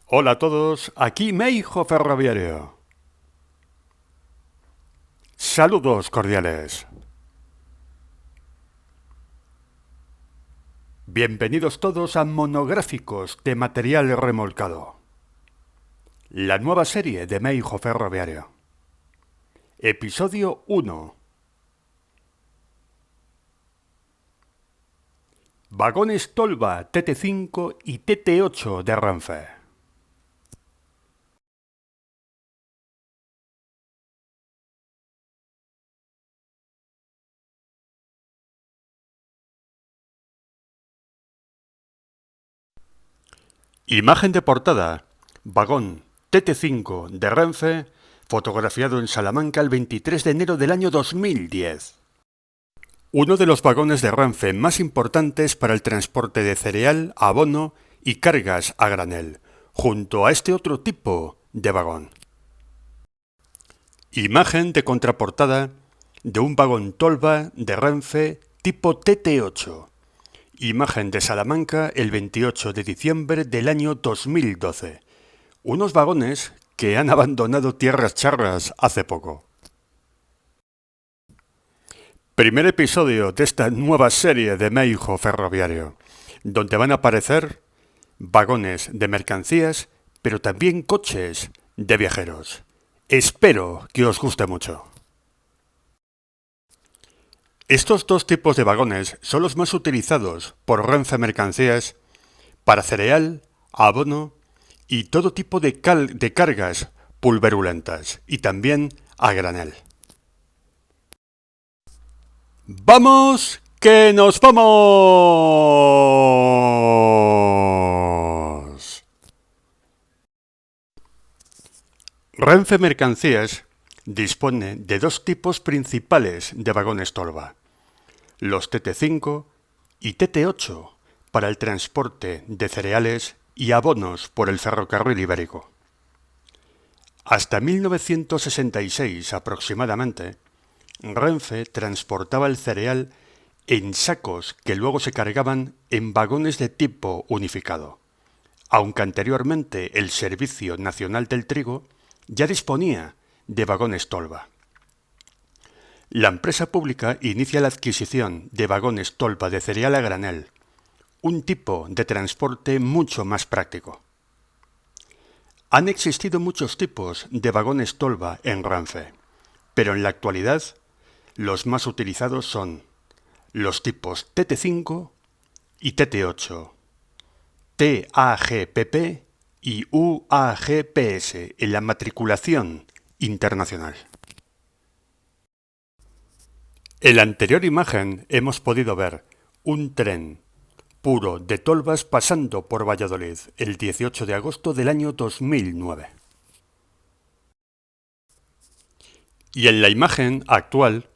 Hola a todos, aquí Meijo Ferroviario. Saludos cordiales. Bienvenidos todos a Monográficos de Material Remolcado. La nueva serie de Meijo Ferroviario. Episodio 1. Vagones Tolva TT5 y TT8 de Renfe. Imagen de portada. Vagón TT5 de Renfe, fotografiado en Salamanca el 23 de enero del año 2010. Uno de los vagones de Renfe más importantes para el transporte de cereal, abono y cargas a granel, junto a este otro tipo de vagón. Imagen de contraportada de un vagón Tolva de Renfe tipo TT8. Imagen de Salamanca el 28 de diciembre del año 2012. Unos vagones que han abandonado tierras charras hace poco. Primer episodio de esta nueva serie de Meijo Ferroviario, donde van a aparecer vagones de mercancías, pero también coches de viajeros. Espero que os guste mucho. Estos dos tipos de vagones son los más utilizados por Renfe Mercancías para cereal, abono y todo tipo de cargas pulverulentas y también a granel. ¡Vamos! ¡Que nos vamos! Renfe Mercancías dispone de dos tipos principales de vagones Tolva, los TT5 y TT8 para el transporte de cereales y abonos por el ferrocarril ibérico. Hasta 1966 aproximadamente, Renfe transportaba el cereal en sacos que luego se cargaban en vagones de tipo unificado, aunque anteriormente el Servicio Nacional del Trigo ya disponía de vagones Tolva. La empresa pública inicia la adquisición de vagones Tolva de cereal a granel, un tipo de transporte mucho más práctico. Han existido muchos tipos de vagones Tolva en Renfe, pero en la actualidad los más utilizados son los tipos TT5 y TT8, TAGPP y UAGPS en la matriculación internacional. En la anterior imagen hemos podido ver un tren puro de Tolvas pasando por Valladolid el 18 de agosto del año 2009. Y en la imagen actual,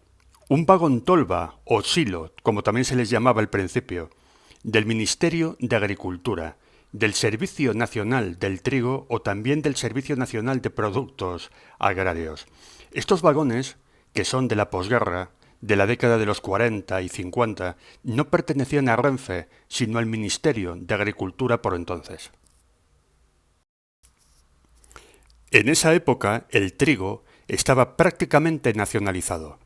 un vagón Tolva o silo, como también se les llamaba al principio, del Ministerio de Agricultura, del Servicio Nacional del Trigo o también del Servicio Nacional de Productos Agrarios. Estos vagones, que son de la posguerra, de la década de los 40 y 50, no pertenecían a Renfe, sino al Ministerio de Agricultura por entonces. En esa época, el trigo estaba prácticamente nacionalizado.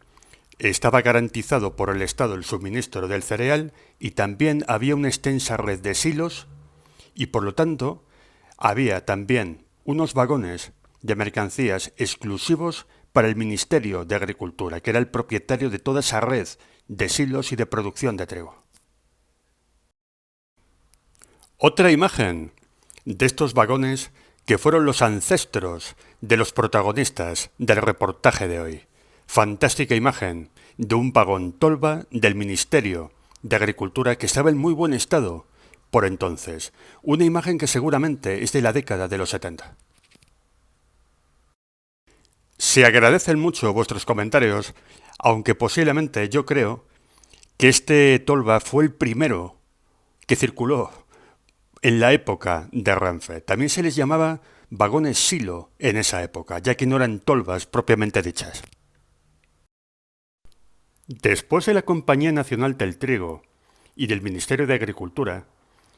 Estaba garantizado por el Estado el suministro del cereal y también había una extensa red de silos y, por lo tanto, había también unos vagones de mercancías exclusivos para el Ministerio de Agricultura, que era el propietario de toda esa red de silos y de producción de trigo. Otra imagen de estos vagones que fueron los ancestros de los protagonistas del reportaje de hoy. Fantástica imagen de un vagón Tolva del Ministerio de Agricultura que estaba en muy buen estado por entonces. Una imagen que seguramente es de la década de los 70. Se agradecen mucho vuestros comentarios, aunque posiblemente yo creo que este Tolva fue el primero que circuló en la época de Renfe. También se les llamaba vagones silo en esa época, ya que no eran tolvas propiamente dichas. Después de la Compañía Nacional del Trigo y del Ministerio de Agricultura,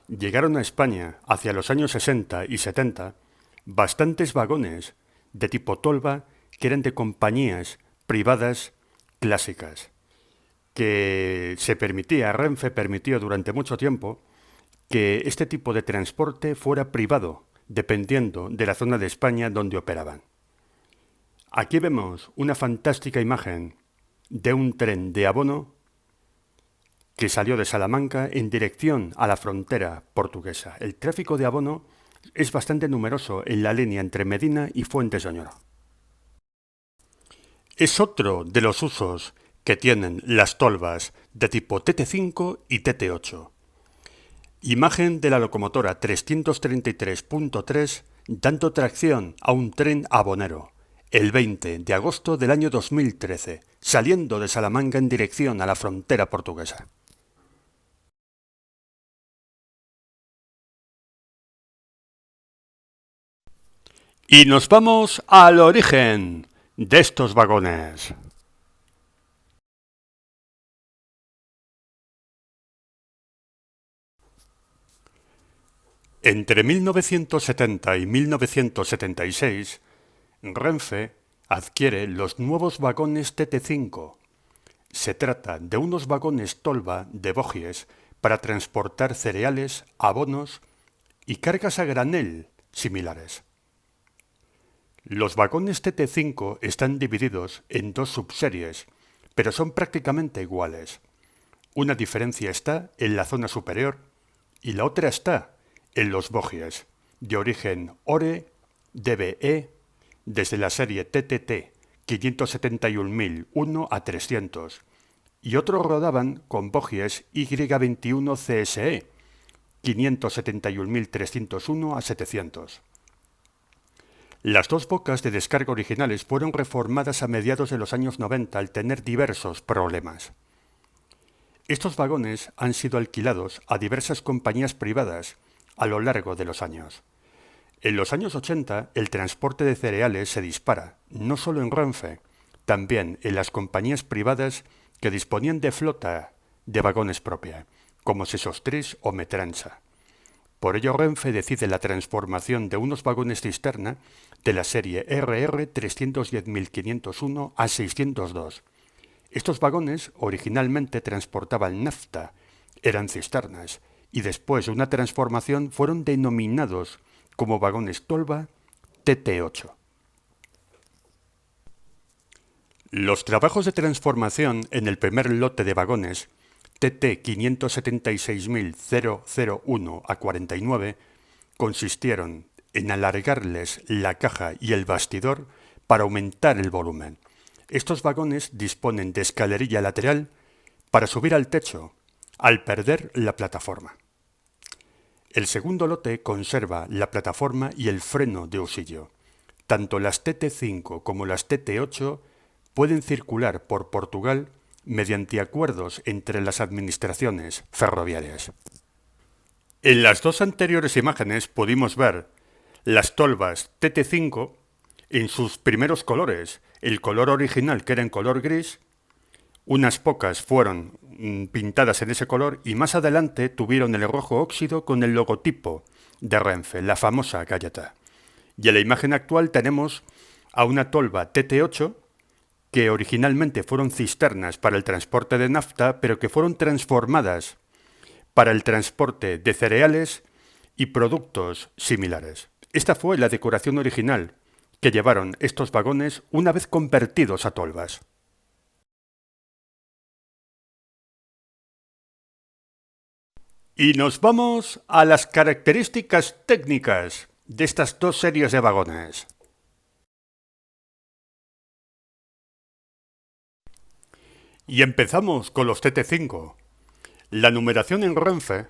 llegaron a España hacia los años 60 y 70 bastantes vagones de tipo tolva que eran de compañías privadas clásicas, que Renfe permitió durante mucho tiempo que este tipo de transporte fuera privado, dependiendo de la zona de España donde operaban. Aquí vemos una fantástica imagen de un tren de abono que salió de Salamanca en dirección a la frontera portuguesa. El tráfico de abono es bastante numeroso en la línea entre Medina y Fuentes de Oñoro. Es otro de los usos que tienen las tolvas de tipo TT5 y TT8. Imagen de la locomotora 333.3 dando tracción a un tren abonero, el 20 de agosto del año 2013, saliendo de Salamanca en dirección a la frontera portuguesa. Y nos vamos al origen de estos vagones. Entre 1970 y 1976, Renfe adquiere los nuevos vagones TT5. Se trata de unos vagones tolva de bogies para transportar cereales, abonos y cargas a granel similares. Los vagones TT5 están divididos en dos subseries, pero son prácticamente iguales. Una diferencia está en la zona superior y la otra está en los bogies, de origen ORE DBE, desde la serie TTT 571.001 a 300, y otros rodaban con bogies Y21 CSE 571.301 a 700. Las dos bocas de descarga originales fueron reformadas a mediados de los años 90 al tener diversos problemas. Estos vagones han sido alquilados a diversas compañías privadas a lo largo de los años. En los años 80, el transporte de cereales se dispara, no solo en Renfe, también en las compañías privadas que disponían de flota de vagones propia, como Sesostris o Metransa. Por ello, Renfe decide la transformación de unos vagones cisterna de la serie RR 310.501 a 602. Estos vagones originalmente transportaban nafta, eran cisternas, y después de una transformación fueron denominados como vagones tolva TT8. Los trabajos de transformación en el primer lote de vagones TT 576.001 a 49 consistieron en alargarles la caja y el bastidor para aumentar el volumen. Estos vagones disponen de escalerilla lateral para subir al techo, al perder la plataforma. El segundo lote conserva la plataforma y el freno de husillo. Tanto las TT5 como las TT8 pueden circular por Portugal mediante acuerdos entre las administraciones ferroviarias. En las dos anteriores imágenes pudimos ver las tolvas TT5 en sus primeros colores, el color original que era en color gris, unas pocas fueron pintadas en ese color y más adelante tuvieron el rojo óxido con el logotipo de Renfe, la famosa galleta. Y en la imagen actual tenemos a una tolva TT8 que originalmente fueron cisternas para el transporte de nafta, pero que fueron transformadas para el transporte de cereales y productos similares. Esta fue la decoración original que llevaron estos vagones una vez convertidos a tolvas. Y nos vamos a las características técnicas de estas dos series de vagones. Y empezamos con los TT5. La numeración en Renfe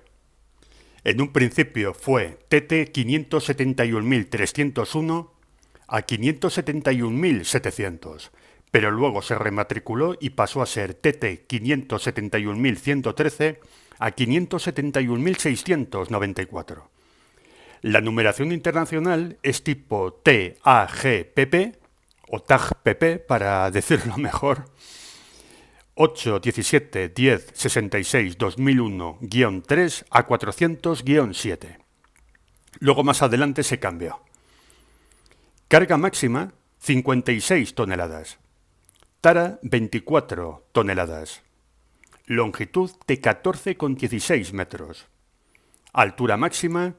en un principio fue TT 571.301 a 571.700, pero luego se rematriculó y pasó a ser TT 571.113 a 571.694. La numeración internacional es tipo TAGPP o TAGPP para decirlo mejor, 817-10-66-2001-3 a 400-7. Luego más adelante se cambió. Carga máxima 56 toneladas. Tara 24 toneladas. Longitud de 14,16 metros. Altura máxima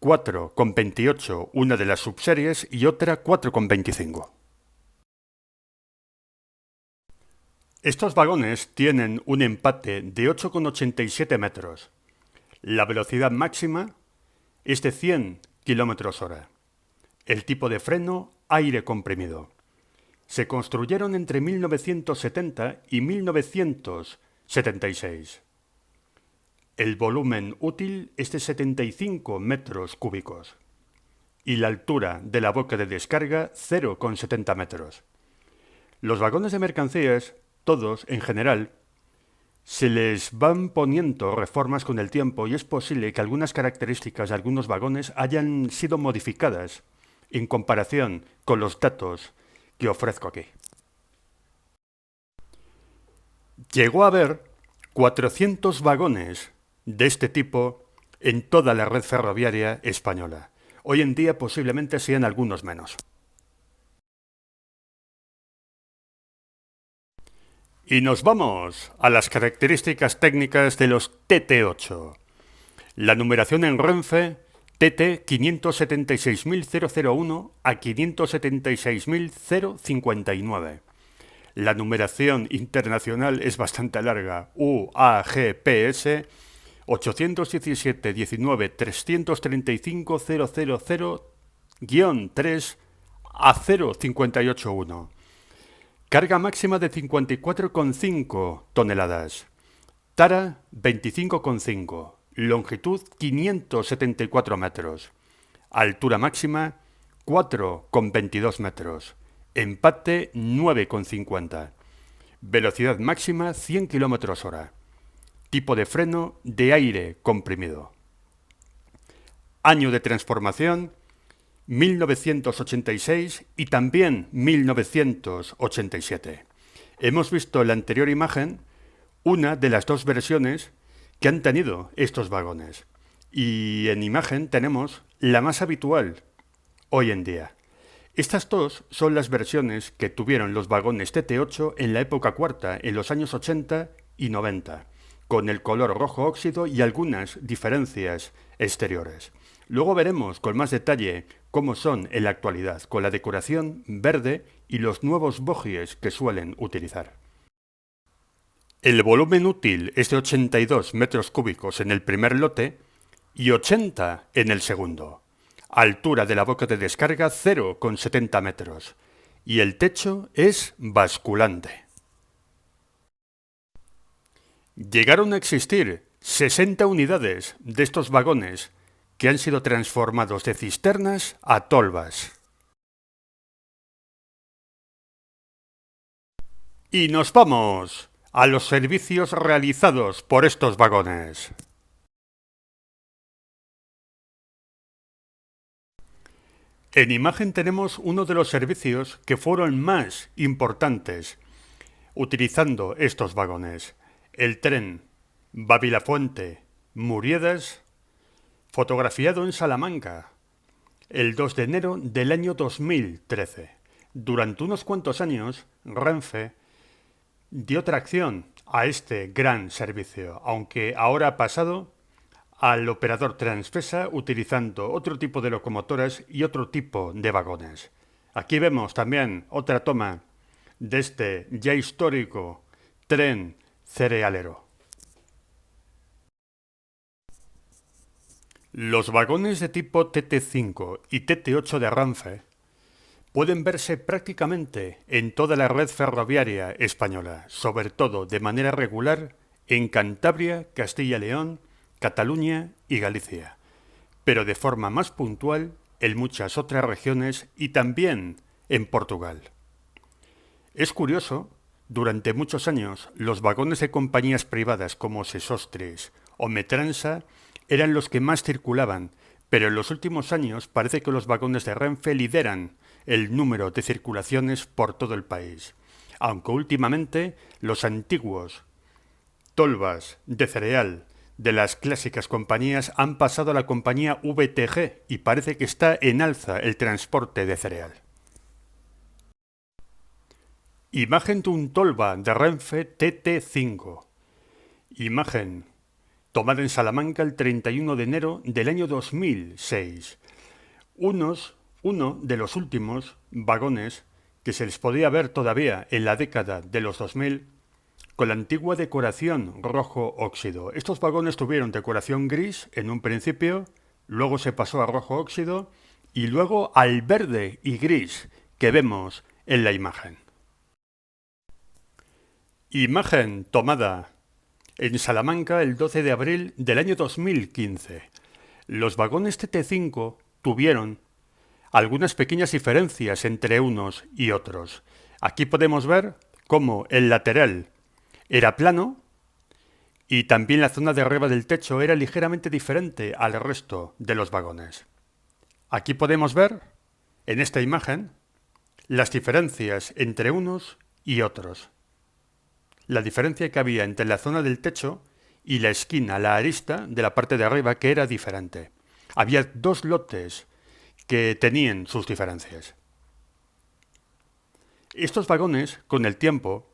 4,28, una de las subseries, y otra 4,25. Estos vagones tienen un empate de 8,87 metros. La velocidad máxima es de 100 km/h. El tipo de freno, aire comprimido. Se construyeron entre 1970 y 1976. El volumen útil es de 75 metros cúbicos y la altura de la boca de descarga 0,70 metros. Los vagones de mercancías, todos en general, se les van poniendo reformas con el tiempo y es posible que algunas características de algunos vagones hayan sido modificadas en comparación con los datos que ofrezco aquí. Llegó a haber 400 vagones de este tipo en toda la red ferroviaria española. Hoy en día posiblemente sean algunos menos. Y nos vamos a las características técnicas de los TT8. La numeración en Renfe, TT 576.001 a 576.059. La numeración internacional es bastante larga, UAGPS 817-19-335-000-3 a 0581. Carga máxima de 54,5 toneladas. Tara 25,5. Longitud 574 metros. Altura máxima 4,22 metros. Empate 9,50. Velocidad máxima 100 km/h. Tipo de freno de aire comprimido. Año de transformación 1986 y también 1987. Hemos visto en la anterior imagen una de las dos versiones que han tenido estos vagones. Y en imagen tenemos la más habitual hoy en día. Estas dos son las versiones que tuvieron los vagones TT8 en la época cuarta, en los años 80 y 90, con el color rojo óxido y algunas diferencias exteriores. Luego veremos con más detalle cómo son en la actualidad, con la decoración verde y los nuevos bogies que suelen utilizar. El volumen útil es de 82 metros cúbicos en el primer lote y 80 en el segundo. Altura de la boca de descarga 0,70 metros y el techo es basculante. Llegaron a existir 60 unidades de estos vagones que han sido transformados de cisternas a tolvas. Y nos vamos a los servicios realizados por estos vagones. En imagen tenemos uno de los servicios que fueron más importantes utilizando estos vagones. El tren Babilafuente-Muriedas, fotografiado en Salamanca, el 2 de enero del año 2013. Durante unos cuantos años, Renfe dio tracción a este gran servicio, aunque ahora ha pasado al operador Transfesa utilizando otro tipo de locomotoras y otro tipo de vagones. Aquí vemos también otra toma de este ya histórico tren cerealero. Los vagones de tipo TT5 y TT8 de Renfe pueden verse prácticamente en toda la red ferroviaria española, sobre todo de manera regular en Cantabria, Castilla y León, Cataluña y Galicia, pero de forma más puntual en muchas otras regiones y también en Portugal. Es curioso, durante muchos años los vagones de compañías privadas como Sesostris o Metransa eran los que más circulaban, pero en los últimos años parece que los vagones de Renfe lideran el número de circulaciones por todo el país. aunque últimamente los antiguos tolvas de cereal de las clásicas compañías han pasado a la compañía VTG y parece que está en alza el transporte de cereal. Imagen de un tolva de Renfe TT5. Imagen tomada en Salamanca el 31 de enero del año 2006. Uno de los últimos vagones que se les podía ver todavía en la década de los 2000 con la antigua decoración rojo óxido. Estos vagones tuvieron decoración gris en un principio, luego se pasó a rojo óxido y luego al verde y gris que vemos en la imagen. Imagen tomada en Salamanca el 12 de abril del año 2015. Los vagones TT5 tuvieron algunas pequeñas diferencias entre unos y otros. Aquí podemos ver cómo el lateral era plano y también la zona de arriba del techo era ligeramente diferente al resto de los vagones. Aquí podemos ver, en esta imagen, las diferencias entre unos y otros. La diferencia que había entre la zona del techo y la esquina, la arista de la parte de arriba, que era diferente. Había dos lotes que tenían sus diferencias. Estos vagones, con el tiempo,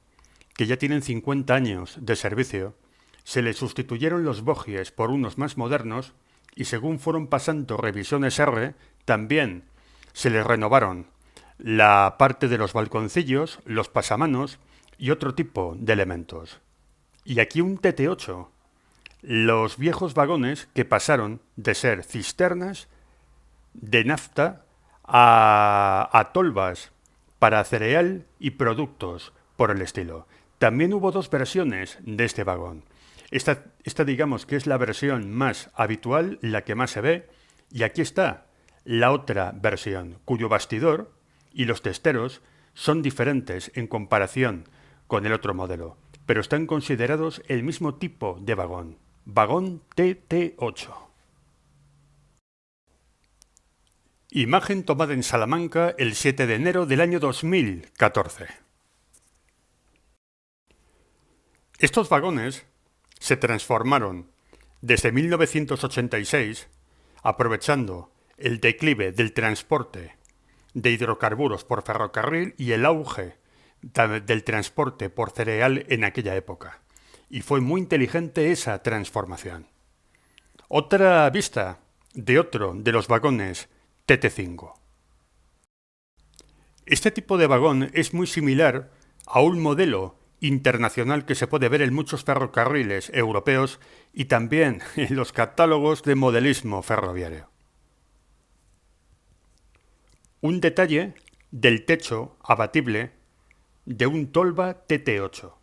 que ya tienen 50 años de servicio, se les sustituyeron los bogies por unos más modernos y según fueron pasando revisiones R, también se les renovaron la parte de los balconcillos, los pasamanos y otro tipo de elementos. Y aquí un TT8, los viejos vagones que pasaron de ser cisternas de nafta a tolvas para cereal y productos por el estilo. También hubo dos versiones de este vagón. Esta digamos que es la versión más habitual, la que más se ve, y aquí está la otra versión, cuyo bastidor y los testeros son diferentes en comparación con el otro modelo, pero están considerados el mismo tipo de vagón, vagón TT8. Imagen tomada en Salamanca el 7 de enero del año 2014. Estos vagones se transformaron desde 1986, aprovechando el declive del transporte de hidrocarburos por ferrocarril y el auge del transporte por cereal en aquella época. Y fue muy inteligente esa transformación. Otra vista de otro de los vagones TT5. Este tipo de vagón es muy similar a un modelo internacional que se puede ver en muchos ferrocarriles europeos y también en los catálogos de modelismo ferroviario. Un detalle del techo abatible de un Tolva TT8.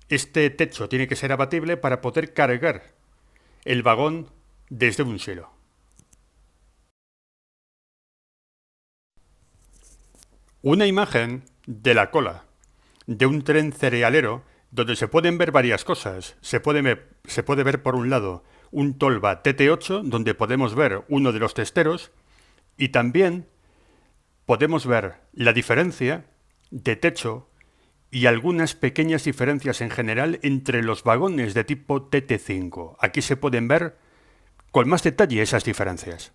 Este techo tiene que ser abatible para poder cargar el vagón desde un silo. Una imagen de la cola de un tren cerealero donde se pueden ver varias cosas. Se puede ver por un lado un Tolva TT8 donde podemos ver uno de los testeros y también podemos ver la diferencia de techo y algunas pequeñas diferencias en general entre los vagones de tipo TT5. Aquí se pueden ver con más detalle esas diferencias.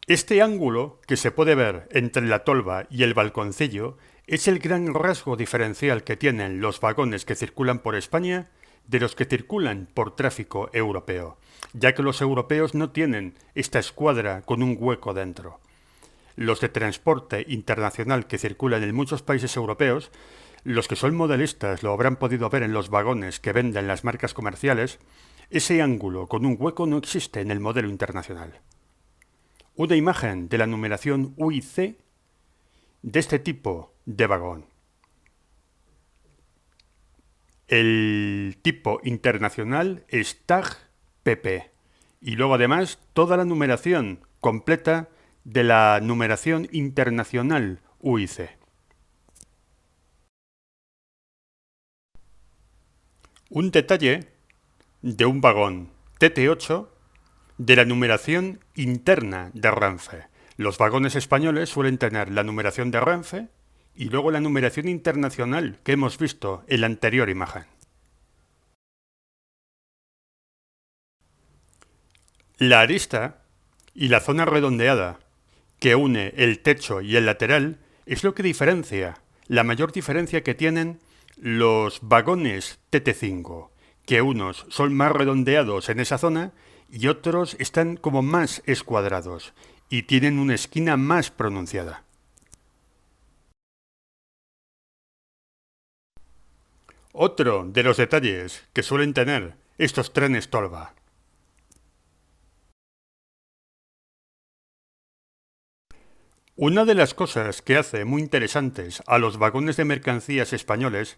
Este ángulo que se puede ver entre la tolva y el balconcillo es el gran rasgo diferencial que tienen los vagones que circulan por España de los que circulan por tráfico europeo, ya que los europeos no tienen esta escuadra con un hueco dentro. Los de transporte internacional que circulan en muchos países europeos, los que son modelistas lo habrán podido ver en los vagones que venden las marcas comerciales, ese ángulo con un hueco no existe en el modelo internacional. Una imagen de la numeración UIC de este tipo de vagón. El tipo internacional es TAG PP y luego además toda la numeración completa de la numeración internacional UIC. Un detalle de un vagón TT8 de la numeración interna de Renfe. Los vagones españoles suelen tener la numeración de Renfe y luego la numeración internacional que hemos visto en la anterior imagen. La arista y la zona redondeada que une el techo y el lateral es lo que diferencia, la mayor diferencia que tienen los vagones TT5, que unos son más redondeados en esa zona y otros están como más escuadrados y tienen una esquina más pronunciada. Otro de los detalles que suelen tener estos trenes Tolva. Una de las cosas que hace muy interesantes a los vagones de mercancías españoles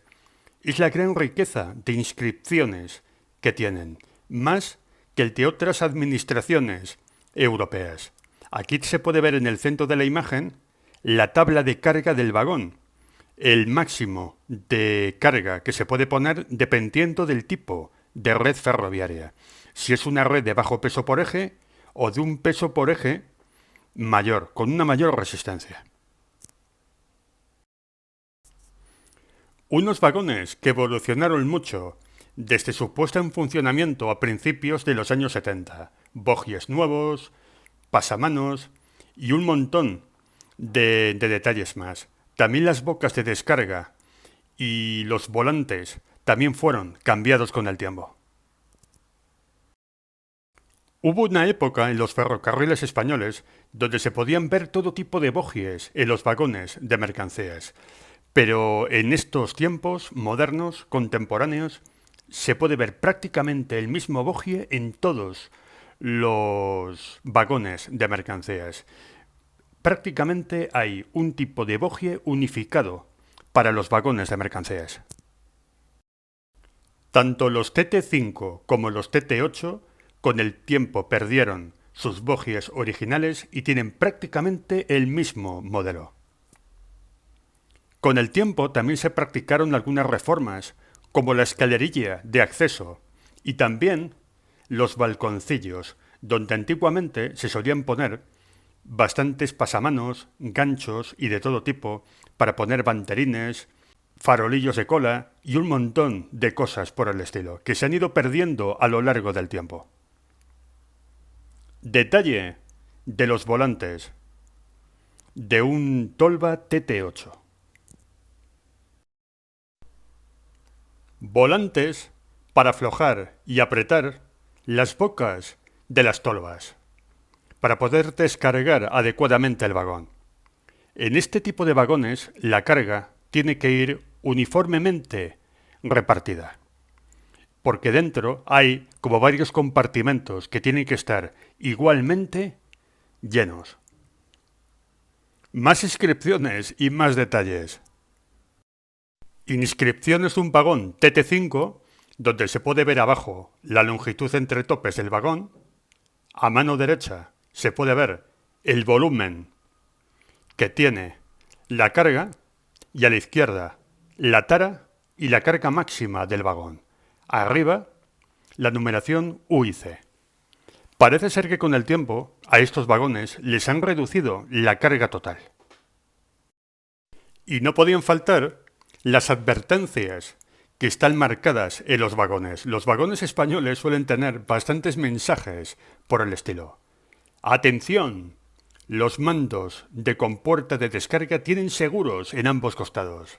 es la gran riqueza de inscripciones que tienen, más que el de otras administraciones europeas. Aquí se puede ver en el centro de la imagen la tabla de carga del vagón, el máximo de carga que se puede poner dependiendo del tipo de red ferroviaria. Si es una red de bajo peso por eje o de un peso por eje mayor, con una mayor resistencia. Unos vagones que evolucionaron mucho desde su puesta en funcionamiento a principios de los años 70. Bogies nuevos, pasamanos y un montón de detalles más. También las bocas de descarga y los volantes también fueron cambiados con el tiempo. Hubo una época en los ferrocarriles españoles donde se podían ver todo tipo de bogies en los vagones de mercancías, pero en estos tiempos modernos, contemporáneos, se puede ver prácticamente el mismo bogie en todos los vagones de mercancías. Prácticamente hay un tipo de bogie unificado para los vagones de mercancías. Tanto los TT5 como los TT8 con el tiempo perdieron sus bogies originales y tienen prácticamente el mismo modelo. Con el tiempo también se practicaron algunas reformas, como la escalerilla de acceso y también los balconcillos, donde antiguamente se solían poner bastantes pasamanos, ganchos y de todo tipo para poner banderines, farolillos de cola y un montón de cosas por el estilo, que se han ido perdiendo a lo largo del tiempo. Detalle de los volantes de un Tolva TT8. Volantes para aflojar y apretar las bocas de las tolvas, para poder descargar adecuadamente el vagón. En este tipo de vagones, la carga tiene que ir uniformemente repartida, porque dentro hay como varios compartimentos que tienen que estar igualmente llenos. Más inscripciones y más detalles. Inscripciones de un vagón TT5, donde se puede ver abajo la longitud entre topes del vagón. A mano derecha se puede ver el volumen que tiene la carga y a la izquierda la tara y la carga máxima del vagón. Arriba la numeración U y C. Parece ser que con el tiempo a estos vagones les han reducido la carga total. Y no podían faltar las advertencias que están marcadas en los vagones. Los vagones españoles suelen tener bastantes mensajes por el estilo. Atención, los mandos de compuerta de descarga tienen seguros en ambos costados.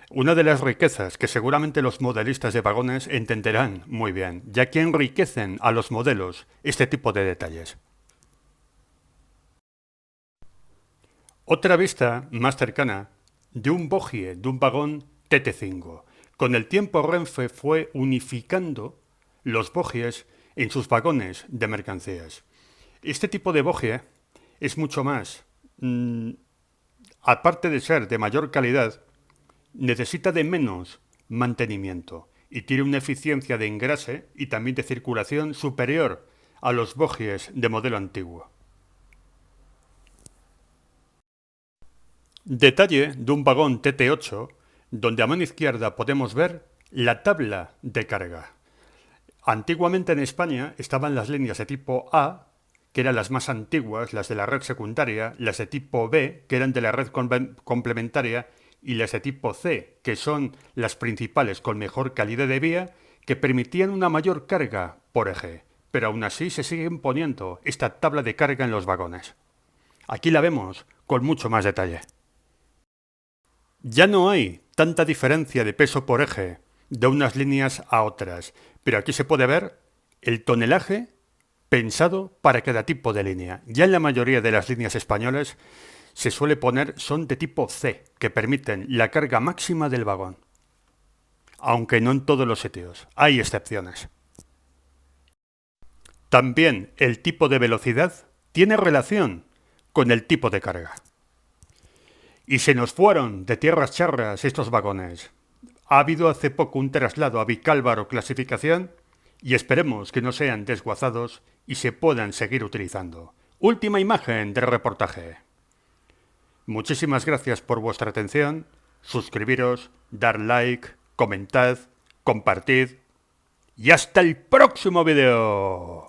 Una de las riquezas que seguramente los modelistas de vagones entenderán muy bien, ya que enriquecen a los modelos este tipo de detalles. Otra vista más cercana de un bogie de un vagón TT5. Con el tiempo Renfe fue unificando los bogies en sus vagones de mercancías. Este tipo de bogie es mucho más, aparte de ser de mayor calidad, necesita de menos mantenimiento y tiene una eficiencia de engrase y también de circulación superior a los bogies de modelo antiguo. Detalle de un vagón TT8, donde a mano izquierda podemos ver la tabla de carga. Antiguamente en España estaban las líneas de tipo A, que eran las más antiguas, las de la red secundaria, las de tipo B, que eran de la red complementaria, y las de tipo C, que son las principales con mejor calidad de vía, que permitían una mayor carga por eje. Pero aún así se sigue imponiendo esta tabla de carga en los vagones. Aquí la vemos con mucho más detalle. Ya no hay tanta diferencia de peso por eje de unas líneas a otras, pero aquí se puede ver el tonelaje pensado para cada tipo de línea. Ya en la mayoría de las líneas españolas se suele poner son de tipo C, que permiten la carga máxima del vagón. Aunque no en todos los sitios, hay excepciones. También el tipo de velocidad tiene relación con el tipo de carga. Y se nos fueron de tierras charras estos vagones. Ha habido hace poco un traslado a Vicálvaro clasificación y esperemos que no sean desguazados y se puedan seguir utilizando. Última imagen del reportaje. Muchísimas gracias por vuestra atención. Suscribiros, dar like, comentad, compartid y hasta el próximo vídeo.